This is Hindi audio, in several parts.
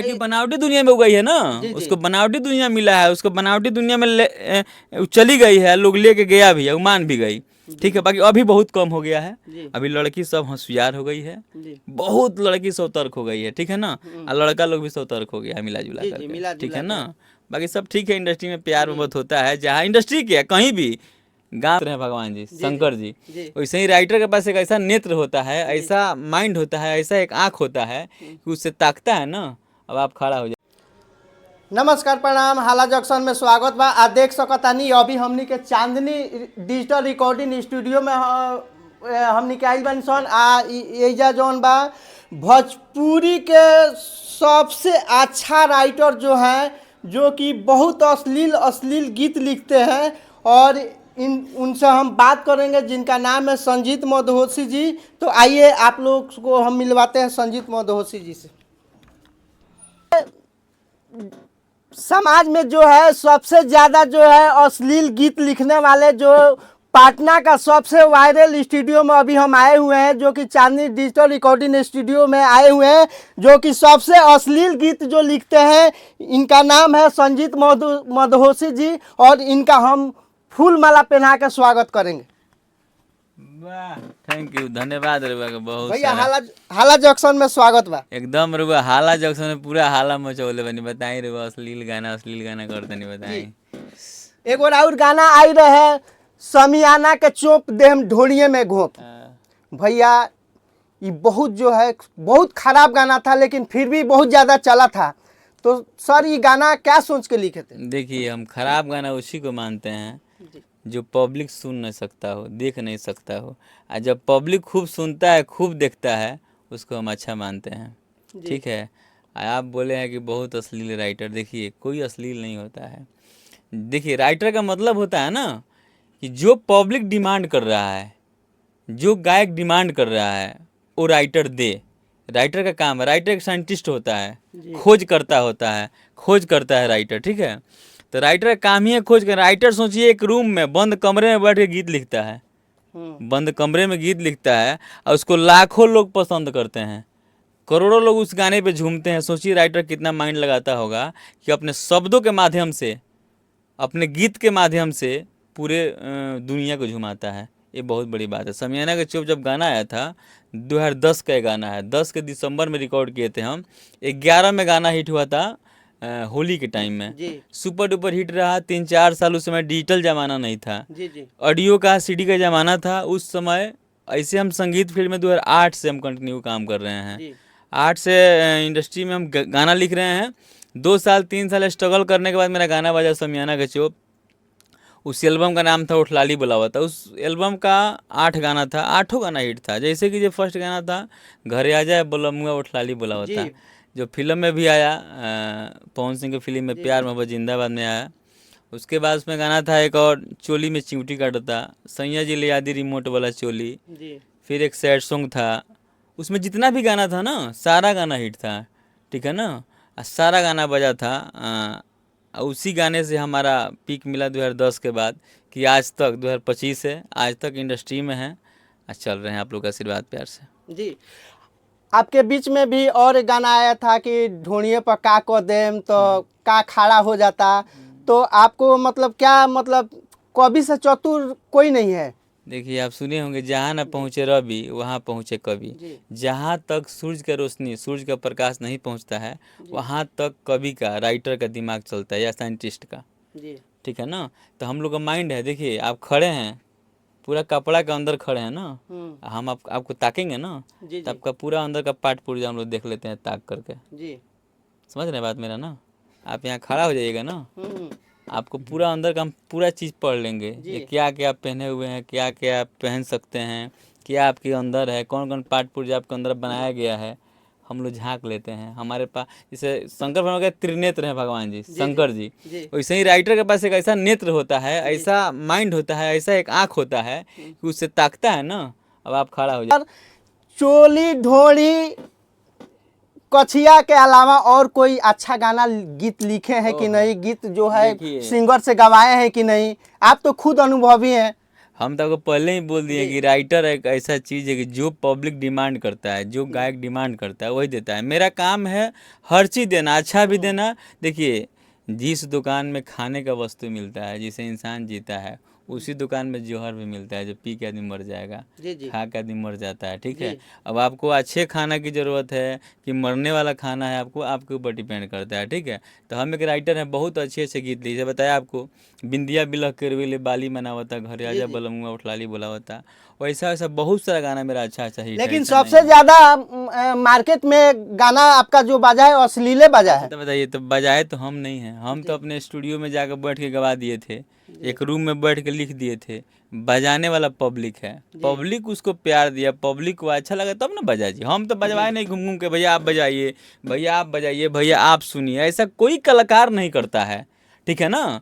कि बनावटी दुनिया में उगाई है ना, जी, उसको बनावटी दुनिया मिला है, उसको बनावटी दुनिया में चली गई है, लोग लेके गया भी है, वो मान भी गई। ठीक है, बाकी अभी बहुत कम हो गया है। जी, अभी लड़की सब होशियार हो गई है, जी, बहुत लड़की सतर्क हो गई है। ठीक है ना, और लड़का लोग भी सतर्क हो गया है, मिला जुला जी, जी, करके। मिला ठीक जुला है ना, कर। बाकी सब ठीक है। इंडस्ट्री में प्यार मोहब्बत होता है, जहाँ इंडस्ट्री के कहीं भी गाँव रहे भगवान जी, शंकर जी, जी, वैसे ही राइटर के पास एक ऐसा नेत्र होता है, ऐसा माइंड होता है, ऐसा एक आँख होता है कि उससे ताकता है ना, अब आप खड़ा हो जाए। नमस्कार प्रणाम, हाला जंक्शन में स्वागत बा। आ देख सकतानी अभी हमनी के चांदनी डिजिटल रिकॉर्डिंग स्टूडियो में हमनी के आइल बानी सन। एजा जौन बा भोजपुरी के सबसे अच्छा राइटर जो हैं, जो कि बहुत अश्लील अश्लील गीत लिखते हैं, और इन उनसे हम बात करेंगे, जिनका नाम है संजीत मदहोसी जी। तो आइए आप लोग को हम मिलवाते हैं संजीत मदहोसी जी से। समाज में जो है सबसे ज़्यादा जो है अश्लील गीत लिखने वाले, जो पटना का सबसे वायरल स्टूडियो में अभी हम आए हुए हैं, जो कि चांदनी डिजिटल रिकॉर्डिंग स्टूडियो में आए हुए हैं, जो कि सबसे अश्लील गीत जो लिखते हैं, इनका नाम है संजीत मदहोसी जी। और इनका हम फूल माला पहना के स्वागत करेंगे। वाह, थैंक यू, धन्यवाद रुआ का बहुत भैया सारा। हाला जंक्शन में स्वागत बा। एकदम रुआ हाला जंक्शन में पूरा हाला मचौले बनी। बताई रुआ, अश्लील गाना करते नहीं बताई। एक और गाना आई रहे, समियाना के चोप देम ढोड़िए में घोप। भैया ये बहुत जो है बहुत खराब गाना था, लेकिन फिर भी बहुत ज़्यादा चला था। तो सर ये गाना क्या सोच के लिखे थे? देखिए, हम खराब गाना उसी को मानते हैं जो पब्लिक सुन नहीं सकता हो, देख नहीं सकता हो। और जब पब्लिक खूब सुनता है, खूब देखता है, उसको हम अच्छा मानते हैं। ठीक है, आप बोले हैं कि बहुत अश्लील राइटर, देखिए कोई अश्लील नहीं होता है। देखिए, राइटर का मतलब होता है ना कि जो पब्लिक डिमांड कर रहा है, जो गायक डिमांड कर रहा है, वो राइटर दे। राइटर का काम है, राइटर एक साइंटिस्ट होता है, खोज करता होता है, खोज करता है राइटर। ठीक है, तो राइटर का काम ही है खोज कर। राइटर सोचिए एक रूम में बंद कमरे में बैठ के गीत लिखता है, बंद कमरे में गीत लिखता है, और उसको लाखों लोग पसंद करते हैं, करोड़ों लोग उस गाने पे झूमते हैं। सोचिए राइटर कितना माइंड लगाता होगा कि अपने शब्दों के माध्यम से, अपने गीत के माध्यम से पूरे दुनिया को झुमाता है। ये बहुत बड़ी बात है। समियाना का चोप जब गाना आया था, 2010 का ये गाना है, 10 के दिसंबर में रिकॉर्ड किए थे हम। 11 में गाना हिट हुआ था, होली के टाइम में सुपर डुपर हिट रहा। 3-4 साल उस समय डिजिटल ज़माना नहीं था, ऑडियो का सीडी का ज़माना था उस समय। ऐसे हम संगीत फील्ड में 2008 से हम कंटिन्यू काम कर रहे हैं। 8 से इंडस्ट्री में हम गाना लिख रहे हैं। 2 साल 3 साल स्ट्रगल करने के बाद मेरा गाना बजा समियाना का चोप। उस एल्बम का नाम था उठलाली बुलावा था। उस एल्बम का 8 गाना था, 8 गाना हिट था। जैसे कि जो फर्स्ट गाना था घरे आ जाए बोलमुआ उठलाली बुलावा था, जो फिल्म में भी आया, पवन सिंह की फिल्म में प्यार मोहब्बत जिंदाबाद में आया। उसके बाद उसमें गाना था एक और, चोली में चिमटी काटता, सैया जी ले आदि रिमोट वाला चोली। फिर एक सैड सॉन्ग था। उसमें जितना भी गाना था ना, सारा गाना हिट था। ठीक है ना, सारा गाना बजा था। उसी गाने से हमारा पीक मिला 2010 के बाद, कि आज तक 2025 है, आज तक इंडस्ट्री में हैं, चल रहे हैं आप लोग का आशीर्वाद प्यार से। जी, आपके बीच में भी और गाना आया था कि ढोड़िए पर का को देम तो का खड़ा हो जाता। तो आपको मतलब क्या, मतलब कवि से चतुर कोई नहीं है? देखिए, आप सुने होंगे, जहाँ न पहुँचे रवि वहाँ पहुँचे कवि। जहाँ तक सूरज का रोशनी, सूरज का प्रकाश नहीं पहुँचता है, वहाँ तक कवि का, राइटर का दिमाग चलता है, या साइंटिस्ट का। ठीक है ना, तो हम लोग का माइंड है। देखिए, आप खड़े हैं, पूरा कपड़ा के अंदर खड़े हैं ना, हम आपको ताकेंगे ना, तो आपका पूरा अंदर का पार्ट पुर्जा हम लोग देख लेते हैं ताक करके। समझ रहे हैं बात मेरा ना? आप यहाँ खड़ा हो जाइएगा ना, आपको पूरा अंदर का हम पूरा चीज़ पढ़ लेंगे, ये क्या क्या आप पहने हुए हैं, क्या क्या आप पहन सकते हैं, क्या आपके अंदर है, कौन कौन पार्ट पुर्जा आपके अंदर बनाया गया है, हम लोग झांक लेते हैं। हमारे पास जैसे शंकर भगवान के त्रिनेत्र हैं भगवान जी, शंकर जी, वैसे ही राइटर के पास एक ऐसा नेत्र होता है, ऐसा माइंड होता है, ऐसा एक आँख होता है कि उससे ताकता है ना, अब आप खड़ा हो जाए। चोली ढोड़ी कछिया के अलावा और कोई अच्छा गाना गीत लिखे हैं कि नहीं? गीत जो है सिंगर से गवाए हैं कि नहीं? आप तो खुद अनुभवी हैं। हम तो आपको पहले ही बोल दिए कि राइटर एक ऐसा चीज़ है कि जो पब्लिक डिमांड करता है, जो गायक डिमांड करता है वही देता है। मेरा काम है हर चीज़ देना, अच्छा भी देना। देखिए, जिस दुकान में खाने का वस्तु मिलता है, जिसे इंसान जीता है, उसी दुकान में जौहर भी मिलता है, जो पी के आदमी मर जाएगा, जी जी खा के आदमी मर जाता है। ठीक है, जी अब आपको अच्छे खाना की ज़रूरत है कि मरने वाला खाना है, आपको आपके ऊपर डिपेंड करता है। ठीक है, तो हम एक राइटर हैं, बहुत अच्छे अच्छे गीत लिखे, बताया आपको, बिंदिया बिलख के रोइले बाली मनावता, घर आजा जी। बलमुआ उठलाली बोलावता, वैसा वैसा बहुत सारा गाना मेरा अच्छा अच्छा हिट है, लेकिन ऐसा नहीं सबसे है। ज्यादा मार्केट में गाना आपका जो बजा है अश्लीले बजा है। तो बताइए, तो बजाए तो हम नहीं हैं, हम तो अपने स्टूडियो में जाकर बैठ के गवा दिए थे, एक रूम में बैठ के लिख दिए थे। बजाने वाला पब्लिक है, पब्लिक उसको प्यार दिया, पब्लिक को अच्छा लगा तब ना बजा जी। हम तो बजवाए नहीं घूम घूम के, भैया आप बजाइए, भैया आप बजाइए, भैया आप सुनिए, ऐसा कोई कलाकार नहीं करता है। ठीक है ना,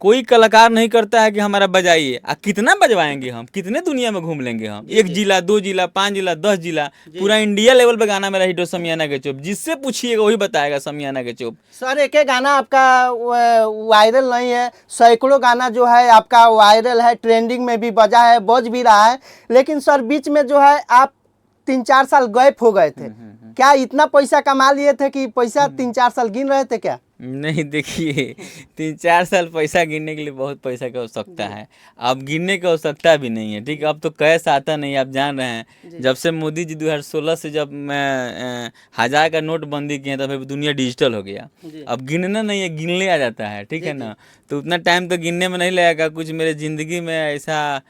कोई कलाकार नहीं करता है कि हमारा बजाइए। कितना बजवाएंगे हम, कितने दुनिया में घूम लेंगे हम, एक जिला, 2 जिला, 5 जिला, 10 जिला, पूरा इंडिया लेवल पे गाना मेरा हिट हो, समियाना के चुप, जिससे पूछिएगा वही बताएगा समियाना के चुप। सर एक एक गाना आपका वायरल नहीं है, सैकड़ों गाना जो है आपका वायरल है, ट्रेंडिंग में भी बजा है, बज भी रहा है। लेकिन सर बीच में जो है आप 3-4 साल गैप हो गए थे। क्या इतना पैसा कमा लिए थे कि पैसा 3-4 साल गिन रहे थे क्या? नहीं, देखिए, 3-4 साल पैसा गिनने के लिए बहुत पैसा की आवश्यकता है, अब गिनने की आवश्यकता भी नहीं है। ठीक है, अब तो कैश आता नहीं, आप जान रहे हैं, जब से मोदी जी 2016 से जब मैं 1000 का नोट बंदी किए तब फिर दुनिया डिजिटल हो गया। अब गिनना नहीं है, गिनने आ जाता है। ठीक है ना, तो उतना टाइम तो गिनने में नहीं लगेगा। कुछ मेरे ज़िंदगी में ऐसा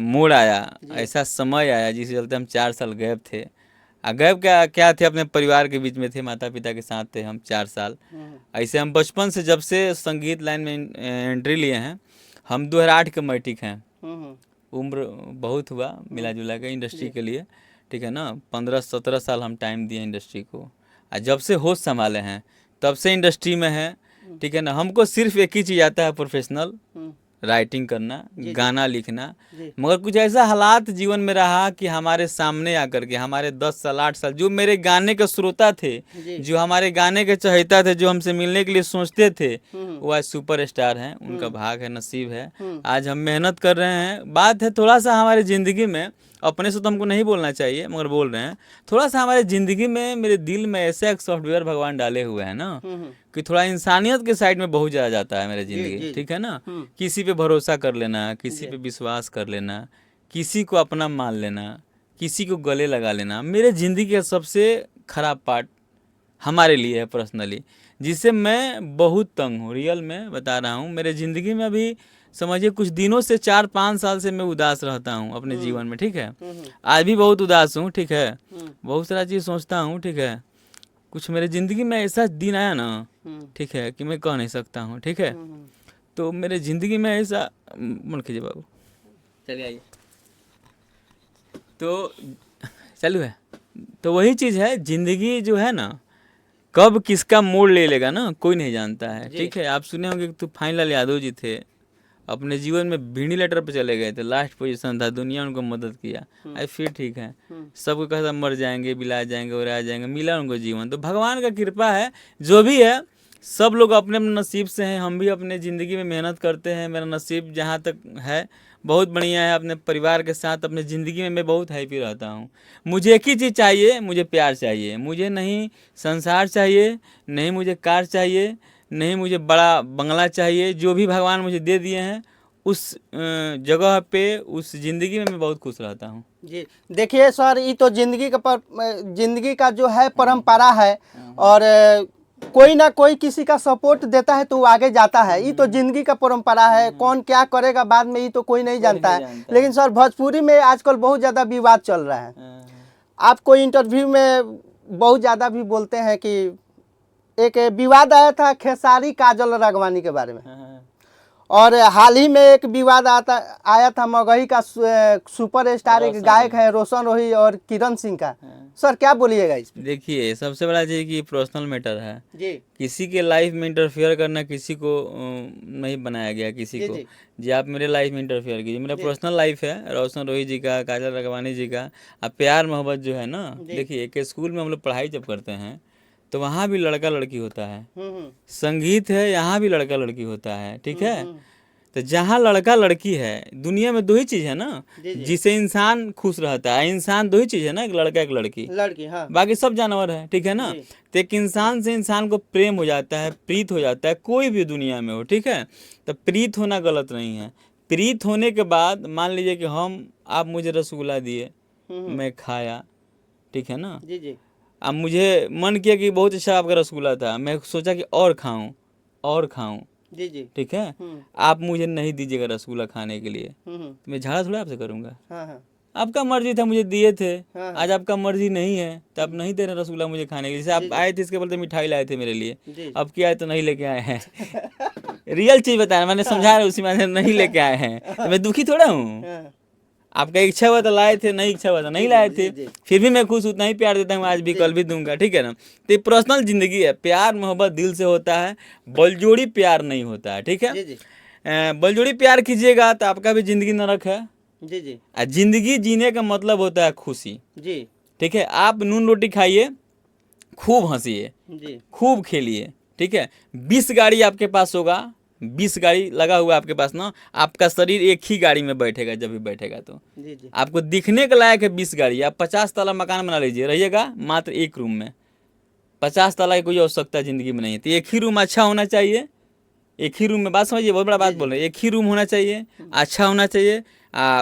मोड़ आया, ऐसा समय आया जिसके चलते हम 4 साल गैप थे। गैप क्या क्या थे, अपने परिवार के बीच में थे, माता पिता के साथ थे हम 4 साल। ऐसे हम बचपन से, जब से संगीत लाइन में एंट्री लिए हैं, हम 2008 के मैट्रिक हैं, उम्र बहुत हुआ मिला जुला के इंडस्ट्री के लिए। ठीक है ना, 15-17 साल हम टाइम दिए इंडस्ट्री को, और जब से होश संभाले हैं तब से इंडस्ट्री में है। ठीक है ना, हमको सिर्फ एक ही चीज़ आता है, प्रोफेशनल राइटिंग करना, गाना लिखना। मगर कुछ ऐसा हालात जीवन में रहा कि हमारे सामने आकर के, हमारे 10 साल 8 साल जो मेरे गाने के श्रोता थे, जो हमारे गाने के चाहता थे, जो हमसे मिलने के लिए सोचते थे, वो आज सुपर स्टार हैं। उनका भाग है, नसीब है। आज हम मेहनत कर रहे हैं। बात है थोड़ा सा हमारी ज़िंदगी में, अपने से तो हमको नहीं बोलना चाहिए मगर बोल रहे हैं, थोड़ा सा हमारे ज़िंदगी में, मेरे दिल में ऐसा एक सॉफ्टवेयर भगवान डाले हुए हैं ना, कि थोड़ा इंसानियत के साइड में बहुत ज़्यादा जाता है मेरा ज़िंदगी। ठीक है ना, किसी पे भरोसा कर लेना, किसी पे विश्वास कर लेना, किसी को अपना मान लेना, किसी को गले लगा लेना, मेरे ज़िंदगी का सबसे ख़राब पार्ट हमारे लिए है पर्सनली, जिससे मैं बहुत तंग हूँ। रियल में बता रहा हूँ, मेरे ज़िंदगी में अभी समझिए कुछ दिनों से 4-5 साल से मैं उदास रहता हूँ अपने जीवन में। ठीक है, आज भी बहुत उदास हूँ। ठीक है, बहुत सारा चीज़ सोचता हूँ। ठीक है, कुछ मेरे ज़िंदगी में ऐसा दिन आया ना, ठीक है, कि मैं कह नहीं सकता हूँ। ठीक है, तो मेरे ज़िंदगी में ऐसा, मन कीजिए बाबू, चलिए आइए, तो चालू है। तो वही चीज़ है, ज़िंदगी जो है ना, कब किसका मोड़ ले लेगा ना, कोई नहीं जानता है। ठीक है, आप सुने होंगे कि तूफान लाल यादव जी थे, अपने जीवन में वेंटिलेटर पे चले गए थे, लास्ट पोजीशन था, दुनिया उनको मदद किया, आज फिर ठीक है। सबको कहता मर जाएंगे, बिला जाएंगे और आ जाएंगे, मिला उनको जीवन। तो भगवान का कृपा है, जो भी है, सब लोग अपने अपने नसीब से हैं। हम भी अपने ज़िंदगी में मेहनत करते हैं, मेरा नसीब जहाँ तक है बहुत बढ़िया है। अपने परिवार के साथ अपने ज़िंदगी में मैं बहुत हैप्पी रहता हूँ। मुझे एक ही चीज़ चाहिए, मुझे प्यार चाहिए, मुझे नहीं संसार चाहिए, नहीं मुझे कार चाहिए, नहीं मुझे बड़ा बंगला चाहिए। जो भी भगवान मुझे दे दिए हैं, उस जगह पे, उस ज़िंदगी में मैं बहुत खुश रहता हूँ। जी देखिए सर, ये तो जिंदगी का जो है परंपरा है, और कोई ना कोई किसी का सपोर्ट देता है तो वो आगे जाता है। ये तो जिंदगी का परंपरा है, कौन क्या करेगा बाद में ये तो कोई नहीं जानता है। लेकिन सर भोजपुरी में आजकल बहुत ज़्यादा विवाद चल रहा है। आप कोई इंटरव्यू में बहुत ज़्यादा भी बोलते हैं कि एक विवाद आया था खेसारी काजल राघवानी के बारे में, और हाल ही में एक विवाद आया था मगही का सुपर स्टार एक गायक है रोशन रोही और किरण सिंह का। सर क्या बोलिएगा इस पे? देखिए, सबसे बड़ा चीज़ कि पर्सनल मैटर है जी, किसी के लाइफ में इंटरफेयर करना किसी को नहीं बनाया गया किसी को। जी आप मेरे लाइफ में इंटरफेयर कीजिए, मेरा पर्सनल लाइफ है, रोशन रोही जी का, काजल राघवानी जी का। अब प्यार मोहब्बत जो है ना, देखिए एक स्कूल में हम लोग पढ़ाई जब करते हैं तो वहाँ भी लड़का लड़की होता है, संगीत है यहाँ भी लड़का लड़की होता है। ठीक है, तो जहाँ लड़का लड़की है, दुनिया में दो ही चीज है ना जी, जी। जिससे इंसान खुश रहता है। इंसान दो ही चीज है ना, एक लड़का एक लड़की, लड़की, हाँ बाकी सब जानवर है, ठीक है ना। जी। तो एक इंसान से इंसान को प्रेम हो जाता है, प्रीत हो जाता है, कोई भी दुनिया में हो, ठीक है। तो प्रीत होना गलत नहीं है। प्रीत होने के बाद मान लीजिए कि आप मुझे रसगुल्ला दिए, मैं खाया, ठीक है ना। जी जी अब मुझे मन किया कि बहुत अच्छा आपका रसगुल्ला था, मैं सोचा कि और खाऊं, जी जी ठीक है। आप मुझे नहीं दीजिएगा रसगुल्ला खाने के लिए, तो मैं झगड़ा थोड़ा आपसे करूंगा। हाँ हाँ आपका मर्जी था, मुझे दिए थे, हाँ। आज आपका मर्जी नहीं है तो आप नहीं दे रहे रसगुल्ला मुझे खाने के लिए। जैसे आप आए थे इसके बोलते मिठाई लाए थे मेरे लिए, जी। अब क्या है तो नहीं लेके आए हैं। रियल चीज बताया, मैंने समझा रहा उसी में नहीं लेके आए हैं, तो मैं दुखी थोड़ा हूँ। हाँ, आपका इच्छा हुआ तो लाए थे, नहीं इच्छा हुआ तो नहीं लाए थे, जी। फिर भी मैं खुश उतना ही प्यार देता हूँ, आज भी कल भी दूंगा, ठीक है ना। तो ये पर्सनल जिंदगी है, प्यार मोहब्बत दिल से होता है, बलजोड़ी प्यार नहीं होता है, ठीक है। जी जी बलजोड़ी प्यार कीजिएगा तो आपका भी जिंदगी नरक है। जी जी जिंदगी जीने का मतलब होता है खुशी, जी ठीक है। आप नून रोटी खाइए, खूब हंसिए, जी खूब खेलिए, ठीक है। 20 गाड़ी आपके पास होगा, 20 गाड़ी लगा हुआ आपके पास ना, आपका शरीर एक ही गाड़ी में बैठेगा, जब भी बैठेगा तो जी जी आपको दिखने के लायक है 20 गाड़ी। आप 50 तला मकान बना लीजिए, रहिएगा मात्र एक रूम में, 50 तला की कोई आवश्यकता जिंदगी में नहीं है। तो एक ही रूम अच्छा होना चाहिए, एक ही रूम में, बात समझिए, बहुत बड़ा बात बोल रहे हैं, एक ही रूम होना चाहिए, अच्छा होना चाहिए,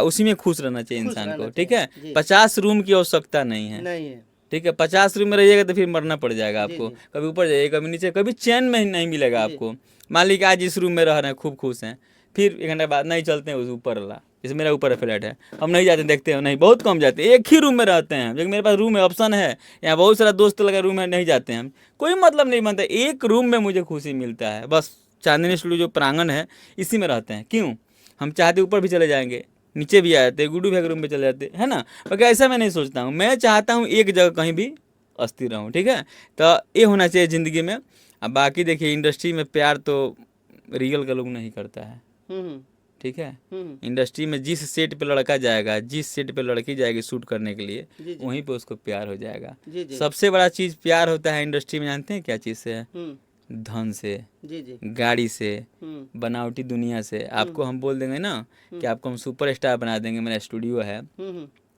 उसी में खुश रहना चाहिए खुश इंसान रहना को, ठीक है। जी। 50 रूम की आवश्यकता नहीं है, नहीं है ठीक है। 50 रूम में रहिएगा तो फिर मरना पड़ जाएगा जी, आपको, जी। कभी ऊपर जाइए कभी नीचे, कभी चैन में ही नहीं मिलेगा जी। आपको। मान लीजिए आज इस रूम में रह रहे हैं, खूब खुश हैं, फिर 1 घंटे बाद नहीं चलते हैं उस ऊपर वाला, जैसे मेरा ऊपर फ्लैट है, हम नहीं जाते, देखते हैं नहीं, बहुत कम जाते हैं, एक ही रूम में रहते हैं। लेकिन मेरे पास रूम है, ऑप्शन है, यहाँ बहुत सारा दोस्त लगा रूम है, नहीं जाते हैं हम, कोई मतलब नहीं बनता। एक रूम में मुझे खुशी मिलता है, बस चांदनी स्टूडियो जो प्रांगण है इसी में रहते हैं। क्यों? हम चाहते ऊपर भी चले जाएंगे, नीचे भी आ जाते, गुड्डू भैया के रूम में चले जाते, है ना। बाकी ऐसा मैं नहीं सोचता हूँ, मैं चाहता हूँ एक जगह कहीं भी अस्थिर रहूँ, ठीक है। तो ये होना चाहिए ज़िंदगी में। अब बाकी देखिए, इंडस्ट्री में प्यार तो रियल का लोग नहीं करता है, ठीक है। इंडस्ट्री में जिस सेट पे लड़का जाएगा, जिस सेट पे लड़की जाएगी शूट करने के लिए, जी, जी। वहीं पे उसको प्यार हो जाएगा। जी, जी। सबसे बड़ा चीज़ प्यार होता है इंडस्ट्री में, जानते हैं क्या चीज़ से है? हम्म, धन से, जी जी गाड़ी से, हम्म, बनावटी दुनिया से। आपको हम बोल देंगे ना कि आपको हम सुपर स्टार बना देंगे, मेरा स्टूडियो है,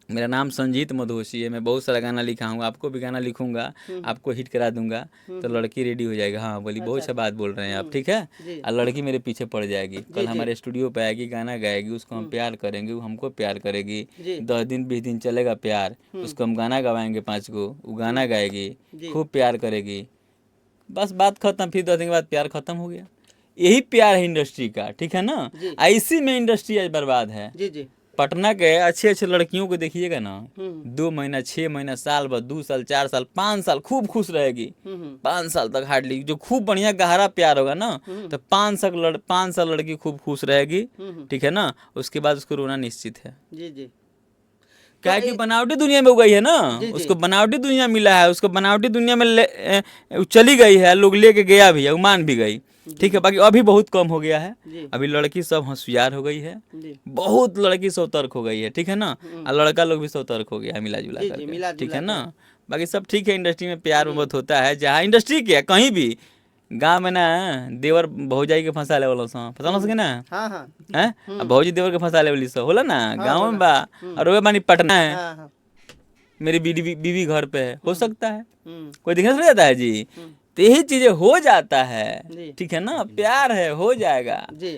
मेरा नाम संजीत मधोशी है, मैं बहुत सारा गाना लिखा हूँ, आपको भी गाना लिखूंगा, आपको हिट करा दूंगा, तो लड़की रेडी हो जाएगी। हाँ बोली, बहुत अच्छा बात बोल रहे हैं आप, ठीक है। जी। और लड़की मेरे पीछे पड़ जाएगी, कल हमारे स्टूडियो पे आएगी, गाना गाएगी, उसको हम प्यार करेंगे, वो हमको प्यार करेगी, जी। 10 दिन 20 दिन चलेगा प्यार, उसको हम गाना गवाएंगे 5 गो, वो गाना गाएगी, खूब प्यार करेगी, बस बात खत्म। फिर 10 दिन के बाद प्यार खत्म हो गया। यही प्यार है इंडस्ट्री का, ठीक है ना। जी। इसी में इंडस्ट्री आज बर्बाद है। जी जी पटना के अच्छे अच्छे लड़कियों को देखिएगा ना, 2 महीना 6 महीना साल भर 2 साल 4 साल 5 साल खूब खुश रहेगी, 5 साल तक हार्डली, जो खूब बढ़िया गहरा प्यार होगा ना, तो 5 साल लड़की खूब खुश रहेगी, ठीक है ना। उसके बाद उसको रोना निश्चित है, जी जी क्या है कि बनावटी दुनिया में हो गई है ना, जी, जी। उसको बनावटी दुनिया मिला है, उसको बनावटी दुनिया में चली गई है, लोग लेके गया भी है, मान भी गई, ठीक है। बाकी अभी बहुत कम हो गया है, जी। अभी लड़की सब होशियार हो गई है, जी बहुत लड़की सतर्क हो गई है, ठीक है ना। और लड़का लोग भी सतर्क हो गया है, मिला जुला जी, जी, करके, मिला ठीक जुला है ना। बाकी सब ठीक है, इंडस्ट्री में प्यार मोहब्बत होता है, जहाँ इंडस्ट्री के कहीं भी, गाँव में ना देवर भौजाई के फंसा ले वाला सब, फंसा सके ना हाँ हाँ है, अब भौजी देवर के फंसा ले वाली सब होला ना, गाँव में बा। और वो बानी पटना है, हाँ हाँ मेरी बीवी घर पे है, हो सकता है, हम्म, कोई दिखने से जाता है जी। तो यही चीजें हो जाता है, जी। ठीक है ना, प्यार है, हो जाएगा। जी